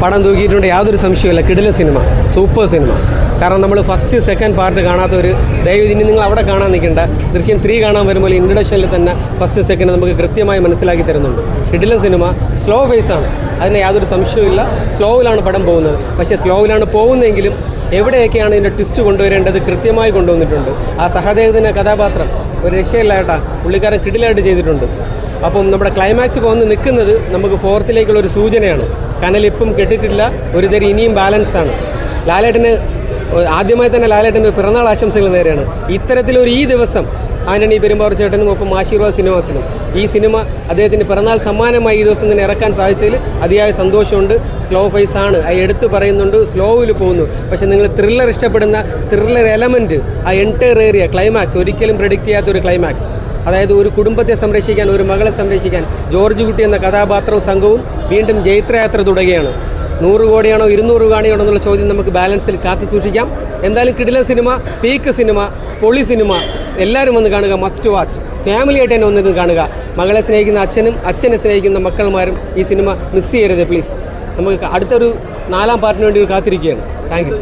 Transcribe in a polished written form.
പടം തൂക്കിയിട്ടുണ്ട്, യാതൊരു സംശയമില്ല. കിടിലൻ സിനിമ, സൂപ്പർ സിനിമ. കാരണം നമ്മൾ ഫസ്റ്റ് സെക്കൻഡ് പാർട്ട് കാണാത്തവർ ദയവ് ഇനി നിങ്ങൾ അവിടെ കാണാൻ നിൽക്കേണ്ട. ദൃശ്യം 3 കാണാൻ വരുമ്പോൾ ഇൻട്രഡക്ഷനിൽ തന്നെ ഫസ്റ്റ് സെക്കൻഡ് നമുക്ക് കൃത്യമായി മനസ്സിലാക്കി തരുന്നുണ്ട്. കിടിലൻ സിനിമ, സ്ലോ ഫേസാണ്, അതിന് യാതൊരു സംശയമില്ല. സ്ലോവിലാണ് പടം പോകുന്നത്. പക്ഷേ സ്ലോവിലാണ് പോകുന്നതെങ്കിലും എവിടെയൊക്കെയാണ് ഇതിൻ്റെ ട്വിസ്റ്റ് കൊണ്ടുവരേണ്ടത് കൃത്യമായി കൊണ്ടുവന്നിട്ടുണ്ട്. ആ സഹദേവത്തിൻ്റെ കഥാപാത്രം ഒരു രക്ഷയില്ല കേട്ടാ, പുള്ളിക്കാരൻ കിടിലായിട്ട് ചെയ്തിട്ടുണ്ട്. അപ്പം നമ്മുടെ ക്ലൈമാക്സ് വന്ന് നിൽക്കുന്നത് നമുക്ക് 4th സൂചനയാണ്. കനലിപ്പം കെട്ടിട്ടില്ല, ഒരു തരം ഇനിയും ബാലൻസാണ്. ലാലേട്ടന് ആദ്യമായി തന്നെ ലാലേട്ടന് പിറന്നാൾ ആശംസകൾ നേരെയാണ്. ഇത്തരത്തിലൊരു ഈ ദിവസം ആന്റണി പെരുമ്പാവൂർ ചേട്ടനും ഒപ്പം ആശീർവാദ് സിനിമാസിനും ഈ സിനിമ അദ്ദേഹത്തിന് പിറന്നാൾ സമ്മാനമായി ഈ ദിവസം തന്നെ ഇറക്കാൻ സാധിച്ചതിൽ അതിയായ സന്തോഷമുണ്ട്. സ്ലോ ഫേസാണ്, അത് എടുത്ത് പറയുന്നുണ്ട്, സ്ലോവിൽ പോകുന്നു. പക്ഷേ നിങ്ങൾ ത്രില്ലർ ഇഷ്ടപ്പെടുന്ന ത്രില്ലർ എലമെൻറ്റ്, ആ എൻറ്റയർ ഏരിയ ക്ലൈമാക്സ് ഒരിക്കലും പ്രെഡിക്റ്റ് ചെയ്യാത്തൊരു ക്ലൈമാക്സ്. അതായത് ഒരു കുടുംബത്തെ സംരക്ഷിക്കാൻ, ഒരു മകളെ സംരക്ഷിക്കാൻ ജോർജ് കുട്ടി എന്ന കഥാപാത്രവും സംഘവും വീണ്ടും ജൈത്രയാത്ര തുടങ്ങുകയാണ്. 100 കോടിയാണോ 200 കോടിയാണോ എന്നുള്ള ചോദ്യം നമുക്ക് ബാലൻസിൽ കാത്തു സൂക്ഷിക്കാം. എന്തായാലും കിടിലൻ സിനിമ, പീക്ക് സിനിമ, പൊളി സിനിമ. എല്ലാവരും വന്ന് കാണുക, മസ്റ്റ് വാച്ച്. ഫാമിലിയായിട്ട് തന്നെ വന്നിരുന്ന് കാണുക. മകളെ സ്നേഹിക്കുന്ന അച്ഛനും അച്ഛനെ സ്നേഹിക്കുന്ന മക്കൾമാരും ഈ സിനിമ മിസ് ചെയ്യരുത് പ്ലീസ്. നമുക്ക് അടുത്തൊരു 4ാം പാർട്ടിന് വേണ്ടി കാത്തിരിക്കുകയാണ്. Thank you.